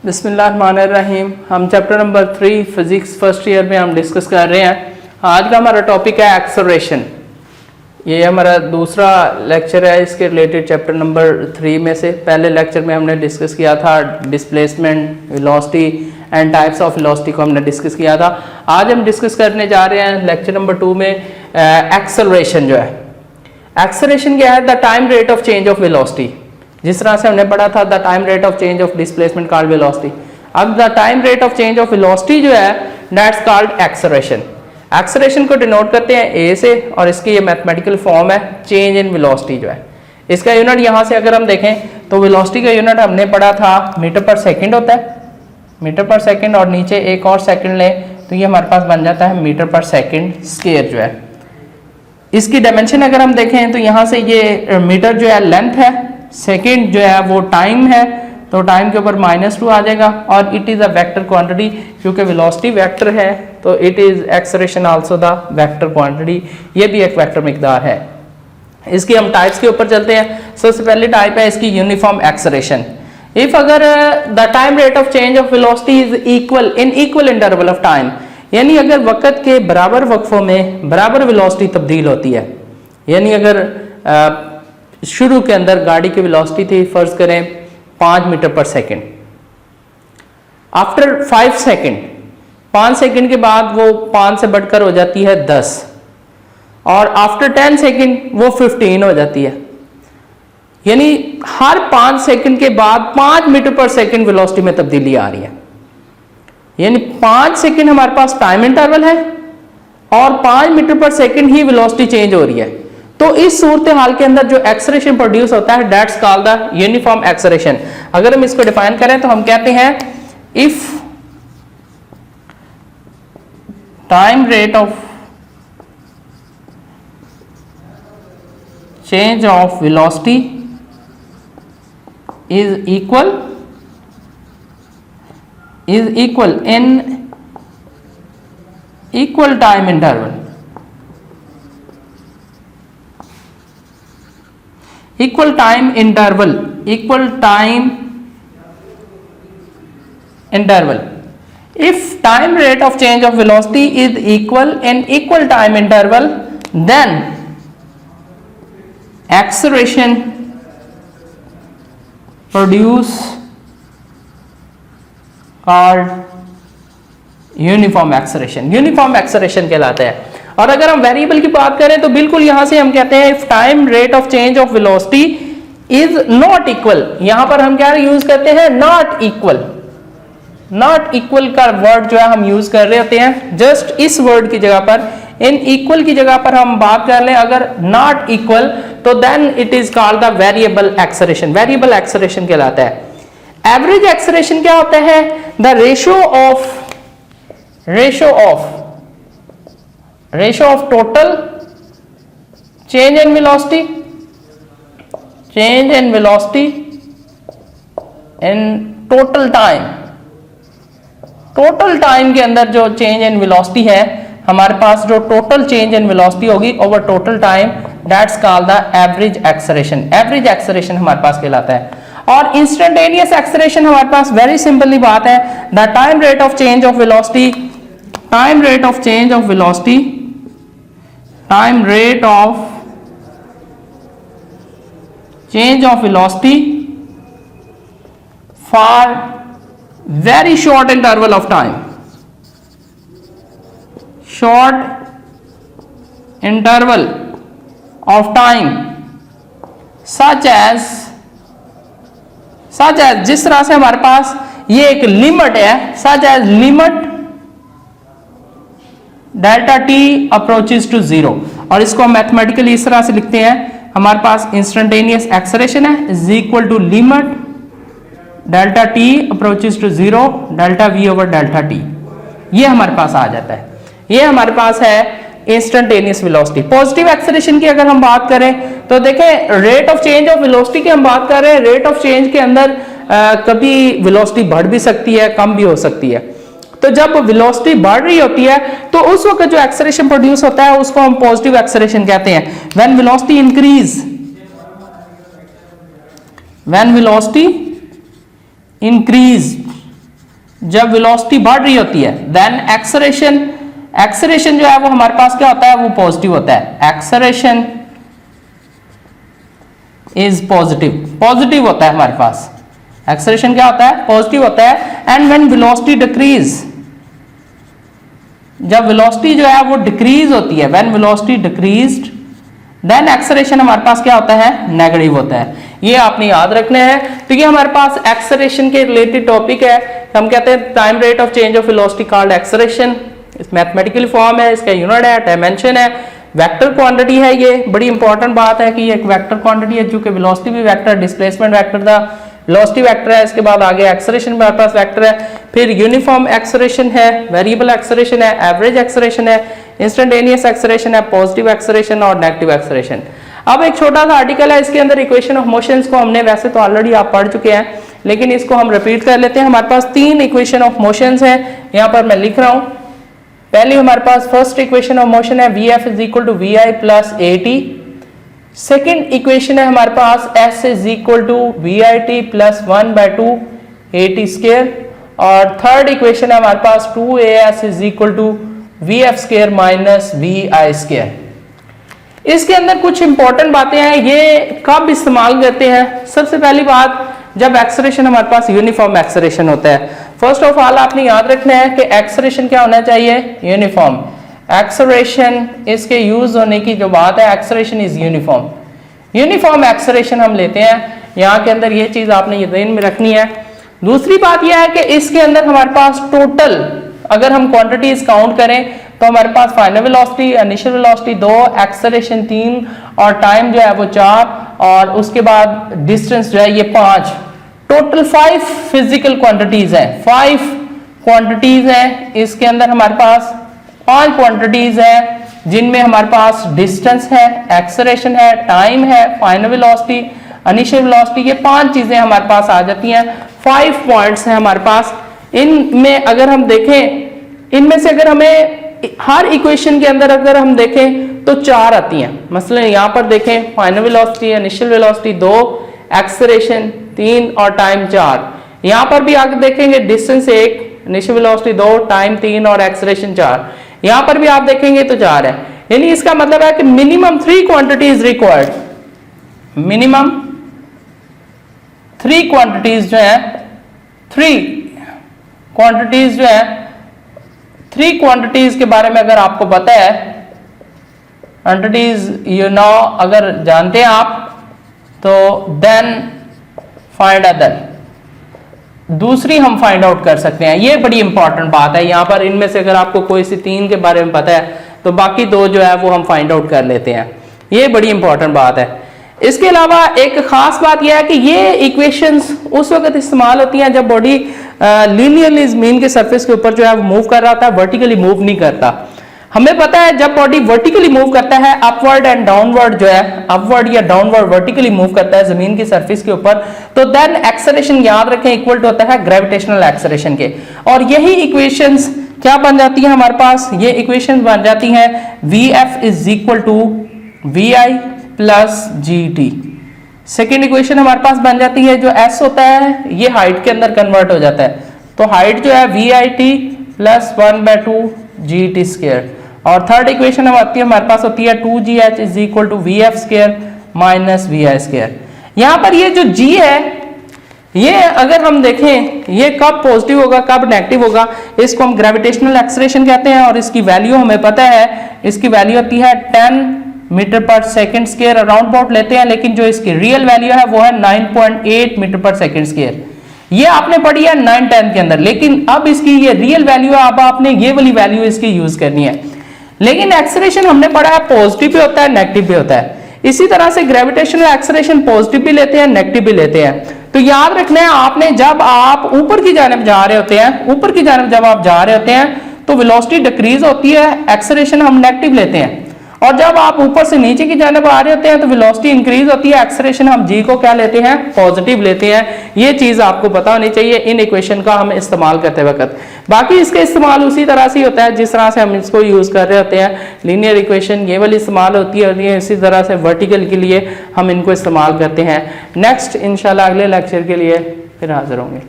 बिस्मिल्लाहिर्रहमानिर्रहीम। हम chapter number 3 physics first year में हम डिस्कस कर रहे हैं। आज का हमारा टॉपिक है एक्सेलरेशन। ये हमारा दूसरा लेक्चर है इसके रिलेटेड चैप्टर नंबर 3 में से। पहले लेक्चर में हमने डिस्कस किया था displacement, velocity and types of velocity को हमने डिस्कस किया था। आज हम डिस्कस करने जा रहे हैं लेक्चर नंबर 2 में एक्सेलरेशन। जो है एक्सेलरेशन क्या है? The time rate of change of velocity. जिस तरह से हमने पढ़ा था the time rate of change of displacement called velocity. अब the time rate of change of velocity जो है दैट्स कॉल्ड एक्सेलरेशन। एक्सेलरेशन को डिनोट करते हैं ए से और इसकी ये मैथमेटिकल फॉर्म है चेंज इन वेलोसिटी। जो है इसका यूनिट यहाँ से अगर हम देखें तो वेलोसिटी का यूनिट हमने पढ़ा था मीटर पर सेकंड होता है, मीटर पर सेकंड, और नीचे एक और सेकंड लें तो ये हमारे पास बन जाता है मीटर पर सेकंड स्क्वायर। जो है इसकी डायमेंशन अगर हम देखें तो यहाँ से ये मीटर जो है लेंथ है, सेकंड जो है वो टाइम है, तो टाइम के ऊपर -2 आ जाएगा। और it is a vector quantity, क्योंकि वेलोसिटी वेक्टर है तो it is acceleration also the vector quantity, ये भी एक वेक्टर मिकदार है। इसकी हम टाइप्स के ऊपर चलते हैं। सबसे पहली टाइप है इसकी यूनिफॉर्म एक्सेलरेशन। इफ अगर the time rate of change of velocity is equal in equal interval of time, यानी अगर वक्त के बराबर वक्फों में बराबर वेलोसिटी तब्दील होती है, यानी अगर शुरू के अंदर गाड़ी की वेलोसिटी थी फर्ज करें 5 मीटर पर सेकंड, आफ्टर 5 सेकंड, 5 सेकंड के बाद वो 5 से बढ़कर हो जाती है 10, और आफ्टर 10 सेकंड वो 15 हो जाती है। यानी हर 5 सेकंड के बाद 5 मीटर पर सेकंड वेलोसिटी में तब्दीली आ रही है। यानी 5 सेकंड हमारे पास टाइम इंटरवल है और 5 मीटर पर सेकंड ही वेलोसिटी चेंज हो रही है। तो इस सूरत हाल के अंदर जो एक्सेलरेशन प्रोड्यूस होता है that's called the uniform acceleration. अगर हम इसको डिफाइन करें तो हम कहते हैं if time rate of change of velocity is equal in equal time interval, equal time interval if time rate of change of velocity is equal in equal time interval, then acceleration produce called uniform acceleration. Uniform acceleration कहलाता है। और अगर हम variable की बात करें तो बिल्कुल यहां से हम कहते हैं if time rate of change of velocity is not equal, यहां पर हम क्या यूज करते हैं? Not equal. नॉट इक्वल का वर्ड जो है हम यूज कर रहे होते हैं जस्ट इस वर्ड की जगह पर। इन इक्वल की जगह पर हम बात कर लें अगर नॉट इक्वल, तो then it is called the variable acceleration. Variable acceleration कहलाता है। एवरेज एक्सेलरेशन क्या होता है? The ratio of total change in velocity in total time. Total time के अंदर जो चेंज इन वेलोसिटी है हमारे पास, जो टोटल चेंज इन वेलोसिटी होगी over total time, that's called the average acceleration. Average acceleration हमारे पास कहलाता है। और इंस्टेंटेनियस एक्सेलरेशन हमारे पास वेरी सिंपली बात है the time rate of change of velocity, time rate of change of velocity for very short interval of time, short interval of time such as जिस तरह से हमारे पास ये एक लिमिट है, such as limit delta T approaches to 0। और इसको हम मैथमेटिकली इस तरह से लिखते हैं, हमारे पास इंस्टेंटेनियस एक्सेलरेशन है is equal to limit delta T approaches to 0 delta V over delta T. ये हमारे पास आ जाता है। ये हमारे पास है इंस्टेंटेनियस वेलोसिटी। पॉजिटिव एक्सेलरेशन की अगर हम बात करें तो देखें rate of change of velocity की हम बात कर रहे हैं। रेट ऑफ चेंज के अंदर कभी वेलोसिटी बढ़ भी सकती है, कम भी हो सकती है। तो जब वेलोसिटी बढ़ रही होती है तो उस वक्त जो एक्सेलरेशन प्रोड्यूस होता है उसको हम पॉजिटिव एक्सेलरेशन कहते हैं। व्हेन वेलोसिटी इंक्रीज जब वेलोसिटी बढ़ रही होती है, देन एक्सेलरेशन जो है वो हमारे पास क्या होता है, वो पॉजिटिव होता है। एक्सेलरेशन इज पॉजिटिव होता है हमारे पास। एक्सेलरेशन क्या होता है, पॉजिटिव होता है। एंड व्हेन वेलोसिटी डिक्रीज, जब वेलोसिटी जो है वो डिक्रीज होती है, when velocity decreased then acceleration हमारे पास क्या होता है, नेगेटिव होता है। ये आपने याद रखने हैं। तो ये हमारे पास एक्सेलरेशन के रिलेटेड टॉपिक है। हम कहते हैं time rate of change of velocity called acceleration. इस मैथमेटिकल फॉर्म है, इसका यूनिट है, डायमेंशन है, वेक्टर क्वांटिटी है। ये बड़ी इंपॉर्टेंट बात है कि ये एक वेक्टर क्वांटिटी है, चूंकि वेलोसिटी भी वेक्टर, डिस्प्लेसमेंट वेक्टर था, वेलोसिटी वेक्टर है, इसके बाद आगे एक्सेलरेशन हमारे पास वेक्टर है, फिर यूनिफॉर्म एक्सेलरेशन है, वेरिएबल एक्सेलरेशन है, एवरेज एक्सेलरेशन है, इंस्टेंटेनियस एक्सेलरेशन है, पॉजिटिव एक्सेलरेशन और नेगेटिव एक्सेलरेशन। अब एक छोटा सा आर्टिकल है, इसके अंदर इक्वेशन ऑफ मोशंस को हमने वैसे तो ऑलरेडी आप पढ़ चुके हैं, लेकिन इसको हम रिपीट कर लेते हैं। हमारे पास 3 इक्वेशन ऑफ मोशंस है, यहाँ पर मैं लिख रहा हूं। पहले हमारे पास फर्स्ट इक्वेशन ऑफ मोशन है Vf is equal to VI plus AT। Second equation है हमारे पास S is equal to VIT plus 1/2 AT square. और थर्ड इक्वेशन है हमारे पास 2AS is equal to VF square minus VI square. इसके अंदर कुछ इंपॉर्टेंट बातें हैं, ये कब इस्तेमाल करते हैं। सबसे पहली बात, जब एक्सेलरेशन हमारे पास यूनिफॉर्म एक्सेलरेशन होता है। फर्स्ट ऑफ ऑल आपने याद रखना है कि एक्सेलरेशन क्या होना चाहिए, यूनिफॉर्म। एक्सेलरेशन, इसके यूज होने की जो बात है, acceleration is uniform. Uniform acceleration हम लेते हैं, यहाँ के अंदर ये चीज आपने ये ध्यान में रखनी है। दूसरी बात यह है कि इसके अंदर हमारे पास टोटल, अगर हम क्वांटिटीज काउंट करें तो हमारे पास final velocity, initial velocity 2, acceleration 3 और टाइम जो है वो 4 और उसके बाद डिस्टेंस जो है ये 5, टोटल 5 फिजिकल क्वांटिटीज है। 5 क्वांटिटीज है, इसके अंदर हमारे पास 5 क्वांटिटीज है जिनमें हमारे पास डिस्टेंस है, एक्सेलरेशन है, टाइम है, फाइनल वेलोसिटी, इनिशियल वेलोसिटी, ये 5 चीजें हमारे पास आ जाती हैं। 5 पॉइंट्स हैं हमारे पास। इनमें अगर हम देखें, इनमें से अगर हमें हर इक्वेशन के अंदर अगर हम देखें तो 4 आती हैं। मसलन यहाँ पर देखें, final velocity, initial velocity 2, acceleration 3 और टाइम 4। यहाँ पर भी आगे देखेंगे डिस्टेंस 1, इनिशियल वेलोसिटी 2, टाइम 3 और एक्सेलरेशन 4। यहाँ पर भी आप देखेंगे तो 4 है। यानी इसका मतलब है कि minimum 3 quantities required, minimum 3 quantities जो है, 3 क्वांटिटीज जो है, 3 क्वांटिटीज के बारे में अगर आपको पता है, क्वांटिटीज यू नो अगर जानते हैं आप, तो देन फाइंड अदर, दूसरी हम फाइंड आउट कर सकते हैं। ये बड़ी इंपॉर्टेंट बात है। यहाँ पर इनमें से अगर आपको कोई सी 3 के बारे में पता है तो बाकी 2 जो है वो हम फाइंड आउट कर लेते हैं। ये बड़ी इंपॉर्टेंट बात है। इसके अलावा एक खास बात यह है कि ये इक्वेशंस उस वक्त इस्तेमाल होती हैं जब बॉडी लीनियरली जमीन के सरफेस के ऊपर जो है वो मूव कर रहा था, वर्टिकली मूव नहीं करता। हमें पता है जब बॉडी वर्टिकली मूव करता है, अपवर्ड एंड डाउनवर्ड जो है, अपवर्ड या डाउनवर्ड वर्टिकली मूव करता है जमीन की सरफेस के ऊपर, तो देन एक्सेलरेशन याद रखें इक्वल टू होता है ग्रेविटेशनल एक्सेलरेशन के। और यही इक्वेशंस क्या बन जाती है हमारे पास, ये इक्वेशंस बन जाती हैं Vf is equal to Vi plus GT। Second equation हमारे पास बन जाती है, जो S होता है ये हाइट के अंदर कन्वर्ट हो जाता है, तो हाइट जो है VIT प्लस 1/2 GT स्क्वायर। और थर्ड इक्वेशन आती है हमारे पास होती है 2GH is equal to VF square minus VI square. यहाँ पर ये जो G है, ये अगर हम देखें ये कब पॉजिटिव होगा कब नेगेटिव होगा, इसको हम ग्रेविटेशनल एक्सेलरेशन कहते हैं। और इसकी वैल्यू हमें पता है, इसकी वैल्यू होती है 10 मीटर पर सेकेंड स्क्वायर, अराउंड अबाउट लेते हैं, लेकिन जो इसकी रियल वैल्यू है वो है 9.8 मीटर पर सेकेंड स्क्वायर। ये आपने पढ़ी है 9-10 के अंदर, लेकिन अब इसकी ये रियल वैल्यू है, अब आपने ये वाली वैल्यू इसकी यूज करनी है। लेकिन एक्सेलरेशन हमने पढ़ा है पॉजिटिव भी होता है नेगेटिव भी होता है। इसी तरह से ग्रेविटेशनल एक्सेलरेशन पॉजिटिव भी लेते हैं नेगेटिव भी लेते हैं। तो याद रखना है आपने, जब आप ऊपर की जानिब जा रहे होते हैं, ऊपर की जानिब जब आप जा रहे होते हैं तो वेलोसिटी डिक्रीज होती है, एक्सेलरेशन हम नेगेटिव लेते हैं। और जब आप ऊपर से नीचे की जानिब आ रहे होते हैं तो वेलोसिटी इंक्रीज होती है, एक्सेलरेशन हम जी को क्या लेते हैं, पॉजिटिव लेते हैं। ये चीज आपको पता होनी चाहिए इन इक्वेशन का हम इस्तेमाल करते वक्त। बाकी इसका इस्तेमाल उसी तरह से होता है जिस तरह से हम इसको यूज कर रहे होते हैं। लीनियर इक्वेशन ये वाली इस्तेमाल होती है, और ये इसी तरह से वर्टिकल के लिए हम इनको इस्तेमाल करते हैं। नेक्स्ट इंशाल्लाह अगले लेक्चर के लिए फिर हाजिर होंगे।